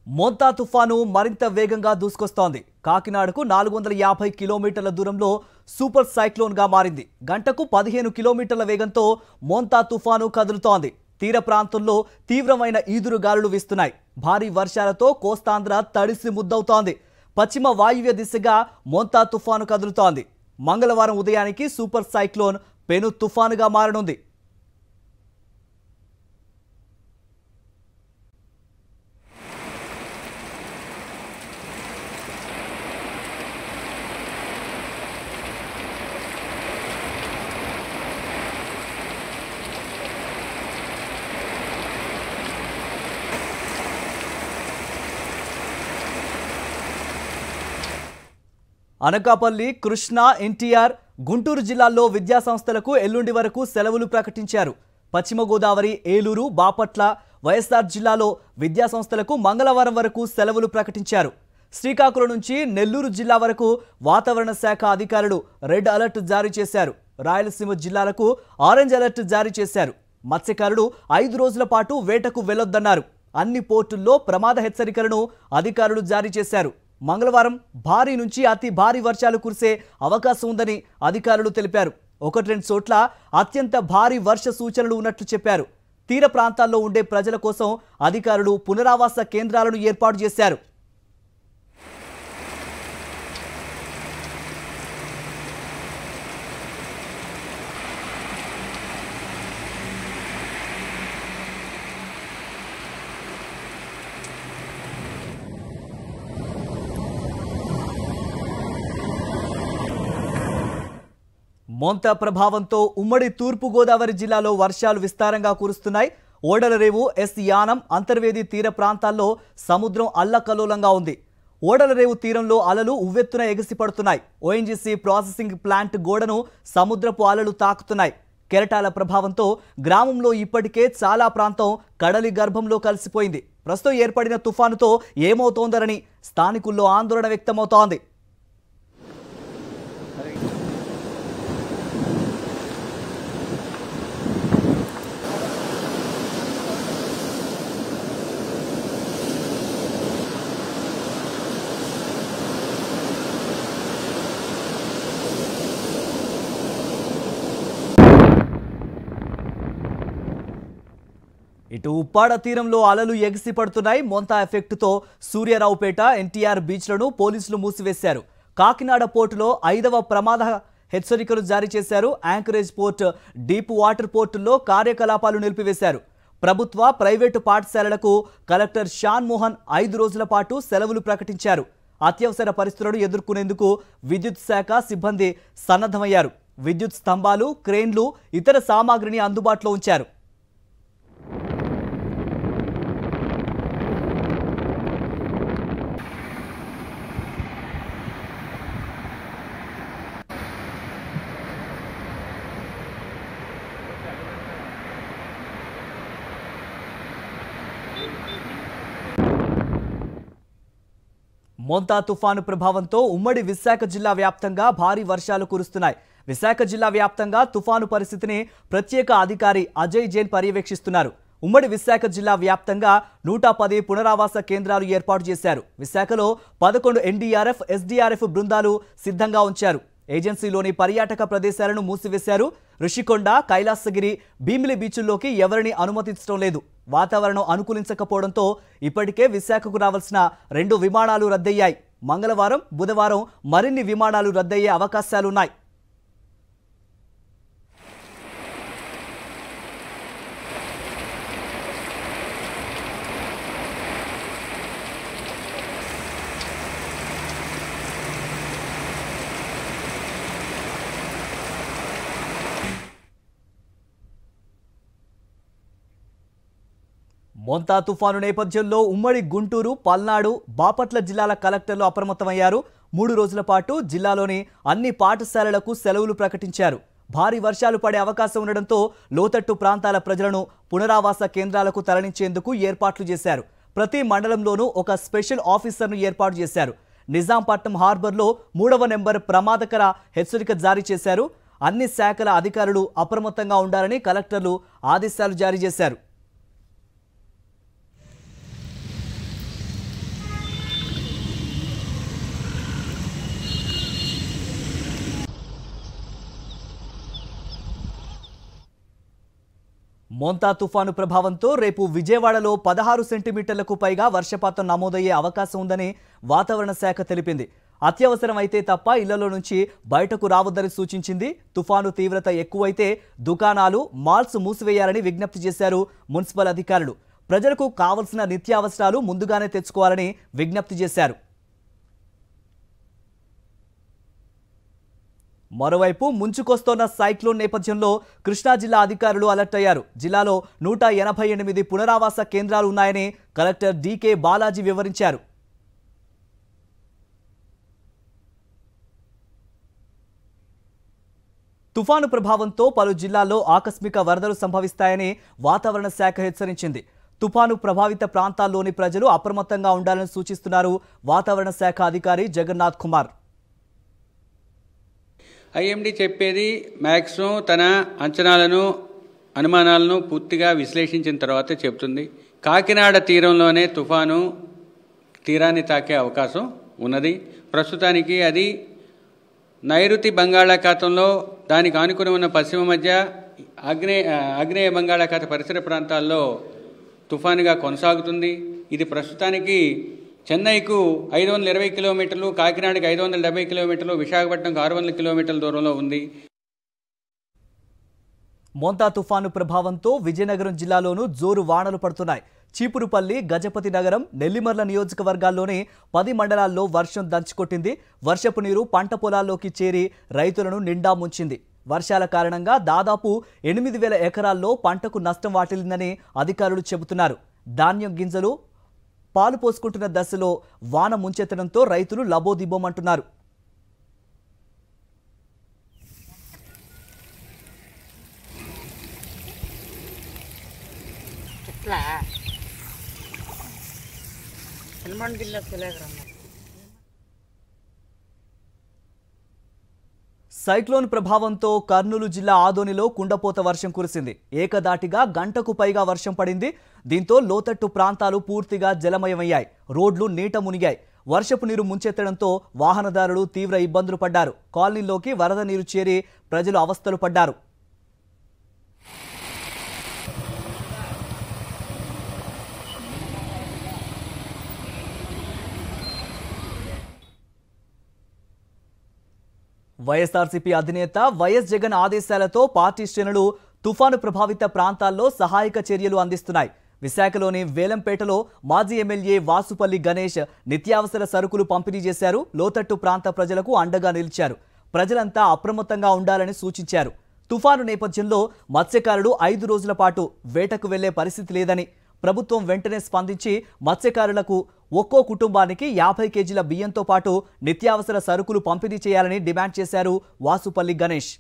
మోంతా తుఫాను మరింత వేగంగా దూసుకొస్తోంది. కాకినాడకు 450 కిలోమీటర్ల దూరంలో సూపర్ సైక్లోన్ గా మారింది. గంటకు 15 కిలోమీటర్ల వేగంతో మోంతా తుఫాను కదులుతోంది. తీర ప్రాంతంలో తీవ్రమైన ఈదురు గాలులు వీస్తున్నాయి. భారీ వర్షాలతో కోస్తాంధ్ర తడిసి ముద్దవుతోంది. పశ్చిమ వాయువ్య దిశగా మోంతా తుఫాను కదులుతోంది. మంగళవారం ఉదయానికి సూపర్ సైక్లోన్ పెను తుఫానుగా మారనుంది. అనకాపల్లి, కృష్ణా, ఎన్టీఆర్, గుంటూరు జిల్లాల్లో విద్యాసంస్థలకు ఎల్లుండి వరకు సెలవులు ప్రకటించారు. పశ్చిమ గోదావరి, ఏలూరు, బాపట్ల, వైఎస్ఆర్ జిల్లాలో విద్యాసంస్థలకు మంగళవారం వరకు సెలవులు ప్రకటించారు. శ్రీకాకుళం నుంచి నెల్లూరు జిల్లా వరకు వాతావరణ శాఖ అధికారులు రెడ్ అలర్ట్ జారీ చేశారు. రాయలసీమ జిల్లాలకు ఆరెంజ్ అలర్ట్ జారీ చేశారు. మత్స్యకారులు 5 రోజుల పాటు వేటకు వెళ్లొద్దన్నారు. అన్ని పోర్టుల్లో ప్రమాద హెచ్చరికలను అధికారులు జారీ చేశారు. మంగళవారం భారీ నుంచి అతి భారీ వర్షాలు కురిసే అవకాశం ఉందని అధికారులు తెలిపారు. 1-2 చోట్ల అత్యంత భారీ వర్ష సూచనలు ఉన్నట్లు చెప్పారు. తీర ప్రాంతాల్లో ఉండే ప్రజల కోసం అధికారులు పునరావాస కేంద్రాలను ఏర్పాటు చేశారు. మోంతా ప్రభావంతో ఉమ్మడి తూర్పు గోదావరి జిల్లాలో వర్షాలు విస్తారంగా కురుస్తున్నాయి. ఓడలరేవు, ఎస్ యానం, అంతర్వేది తీర ప్రాంతాల్లో సముద్రం అల్లకల్లోలంగా ఉంది. ఓడలరేవు తీరంలో అలలు ఉవ్వెత్తున ఎగిసిపడుతున్నాయి. ఓఎన్జీసీ ప్రాసెసింగ్ ప్లాంట్ గోడను సముద్రపు అలలు తాకుతున్నాయి. కెరటాల ప్రభావంతో గ్రామంలో ఇప్పటికే చాలా ప్రాంతం కడలి గర్భంలో కలిసిపోయింది. ప్రస్తుతం ఏర్పడిన తుఫానుతో ఏమవుతోందరని స్థానికుల్లో ఆందోళన వ్యక్తమవుతోంది. ఇటు ఉప్పాడ తీరంలో అలలు ఎగిసి పడుతున్నాయి. మోంతా ఎఫెక్ట్తో సూర్యారావుపేట, ఎన్టీఆర్ బీచ్లను పోలీసులు మూసివేశారు. కాకినాడ పోర్టులో 5వ ప్రమాద హెచ్చరికలు జారీ చేశారు. యాంకరేజ్ పోర్ట్, డీప్ వాటర్ పోర్టుల్లో కార్యకలాపాలు నిలిపివేశారు. ప్రభుత్వ, ప్రైవేటు పాఠశాలలకు కలెక్టర్ షాన్ మోహన్ 5 రోజుల పాటు సెలవులు ప్రకటించారు. అత్యవసర పరిస్థితులను ఎదుర్కొనేందుకు విద్యుత్ శాఖ సిబ్బంది సన్నద్ధమయ్యారు. విద్యుత్ స్తంభాలు, క్రేన్లు, ఇతర సామాగ్రిని అందుబాటులో ఉంచారు. మోంతా తుఫాను ప్రభావంతో ఉమ్మడి విశాఖ జిల్లా వ్యాప్తంగా భారీ వర్షాలు కురుస్తున్నాయి. విశాఖ జిల్లా వ్యాప్తంగా తుఫాను పరిస్థితిని ప్రత్యేక అధికారి అజయ్ జైన్ పర్యవేక్షిస్తున్నారు. ఉమ్మడి విశాఖ జిల్లా వ్యాప్తంగా 110 పునరావాస కేంద్రాలు ఏర్పాటు చేశారు. విశాఖలో 11 ఎన్డీఆర్ఎఫ్, ఎస్డీఆర్ఎఫ్ బృందాలు సిద్ధంగా ఉంచారు. ఏజెన్సీలోని పర్యాటక ప్రదేశాలను మూసివేశారు. ఋషికొండ, కైలాసగిరి, భీమిలి బీచుల్లోకి ఎవరిని అనుమతించడం లేదు. వాతావరణం అనుకూలించకపోవడంతో ఇప్పటికే విశాఖకు రావాల్సిన 2 విమానాలు రద్దయ్యాయి. మంగళవారం, బుధవారం మరిన్ని విమానాలు రద్దయ్యే అవకాశాలున్నాయి. మోంతా తుఫాను నేపథ్యంలో ఉమ్మడి గుంటూరు, పల్నాడు, బాపట్ల జిల్లాల కలెక్టర్లు అప్రమత్తమయ్యారు. 3 రోజుల పాటు జిల్లాలోని అన్ని పాఠశాలలకు సెలవులు ప్రకటించారు. భారీ వర్షాలు పడే అవకాశం ఉండడంతో లోతట్టు ప్రాంతాల ప్రజలను పునరావాస కేంద్రాలకు తరలించేందుకు ఏర్పాట్లు చేశారు. ప్రతి మండలంలోనూ ఒక స్పెషల్ ఆఫీసర్ను ఏర్పాటు చేశారు. నిజాంపట్నం హార్బర్లో 3వ నెంబర్ ప్రమాదకర హెచ్చరిక జారీ చేశారు. అన్ని శాఖల అధికారులు అప్రమత్తంగా ఉండాలని కలెక్టర్లు ఆదేశాలు జారీ చేశారు. మోంతా తుఫాను ప్రభావంతో రేపు విజయవాడలో 16 సెంటీమీటర్లకు పైగా వర్షపాతం నమోదయ్యే అవకాశం ఉందని వాతావరణ శాఖ తెలిపింది. అత్యవసరం అయితే తప్ప ఇళ్లలో నుంచి బయటకు రావద్దని సూచించింది. తుఫాను తీవ్రత ఎక్కువైతే దుకాణాలు, మాల్స్ మూసివేయాలని విజ్ఞప్తి చేశారు మున్సిపల్ అధికారులు. ప్రజలకు కావలసిన నిత్యావసరాలు ముందుగానే తెచ్చుకోవాలని విజ్ఞప్తి చేశారు. మరోవైపు ముంచుకొస్తోన్న సైక్లోన్ నేపథ్యంలో కృష్ణా జిల్లా అధికారులు అలర్ట్ అయ్యారు. జిల్లాలో 188 పునరావాస కేంద్రాలు ఉన్నాయని కలెక్టర్ డీకే బాలాజీ వివరించారు. తుఫాను ప్రభావంతో పలు జిల్లాల్లో ఆకస్మిక వరదలు సంభవిస్తాయని వాతావరణ శాఖ హెచ్చరించింది. తుఫాను ప్రభావిత ప్రాంతాల్లోని ప్రజలు అప్రమత్తంగా ఉండాలని సూచిస్తున్నారు వాతావరణ శాఖ అధికారి జగన్నాథ్ కుమార్. ఐఎండీ చెప్పేది మ్యాక్సిమం తన అంచనాలను, అనుమానాలను పూర్తిగా విశ్లేషించిన తర్వాత చెబుతుంది. కాకినాడ తీరంలోనే తుఫాను తీరాన్ని తాకే అవకాశం ఉన్నది. ప్రస్తుతానికి అది నైరుతి బంగాళాఖాతంలో దానికి ఆనుకుని ఉన్న పశ్చిమ మధ్య ఆగ్నేయ బంగాళాఖాత పరిసర ప్రాంతాల్లో తుఫానుగా కొనసాగుతుంది. ఇది ప్రస్తుతానికి చెన్నైకు 520 కిలోమీటర్లు, కాకినాడకి 570 కిలోమీటర్లు, విశాఖపట్నంకు 600 కిలోమీటర్ల దూరంలో ఉంది. మోంతా తుఫాను ప్రభావంతో విజయనగరం జిల్లాలోనూ జోరు వానలు పడుతున్నాయి. చీపురుపల్లి, గజపతి నగరం, నెల్లిమర్ల నియోజకవర్గాల్లోని 10 మండలాల్లో వర్షం దంచుకొట్టింది. వర్షపు నీరు పంట పొలాల్లోకి చేరి రైతులను నిండా ముంచింది. వర్షాల కారణంగా దాదాపు 8,000 ఎకరాల్లో పంటకు నష్టం వాటిల్లిందని అధికారులు చెబుతున్నారు. ధాన్యం గింజలు పాలు పోసుకుంటున్న దశలో వాన ముంచెత్తడంతో రైతులు లబోదిబోమంటున్నారు. సైక్లోన్ ప్రభావంతో కర్నూలు జిల్లా ఆదోనిలో కుండపోత వర్షం కురిసింది. ఏకదాటిగా గంటకు పైగా వర్షం పడింది. దీంతో లోతట్టు ప్రాంతాలు పూర్తిగా జలమయమయ్యాయి. రోడ్లు నీట మునిగాయి. వర్షపు నీరు ముంచెత్తడంతో వాహనదారులు తీవ్ర ఇబ్బందులు పడ్డారు. కాలనీలోకి వరద నీరు చేరి ప్రజలు అవస్థలు పడ్డారు. వైఎస్ఆర్సీపీ అధినేత వైఎస్ జగన్ ఆదేశాలతో పార్టీ శ్రేణులు తుఫాను ప్రభావిత ప్రాంతాల్లో సహాయక చర్యలు అందిస్తున్నాయి. విశాఖలోని వేలంపేటలో మాజీ ఎమ్మెల్యే వాసుపల్లి గణేష్ నిత్యావసర సరుకులు పంపిణీ చేశారు. లోతట్టు ప్రాంత ప్రజలకు అండగా నిలిచారు. ప్రజలంతా అప్రమత్తంగా ఉండాలని సూచించారు. తుఫాను నేపథ్యంలో మత్స్యకారులు 5 రోజుల పాటు వేటకు వెళ్లే పరిస్థితి లేదని, ప్రభుత్వం వెంటనే స్పందించి మత్స్యకారులకు ఒక్కో కుటుంబానికి 50 కేజీల బియ్యంతో పాటు నిత్యావసర సరుకులు పంపిణీ చేయాలని డిమాండ్ చేశారు వాసుపల్లి గణేష్.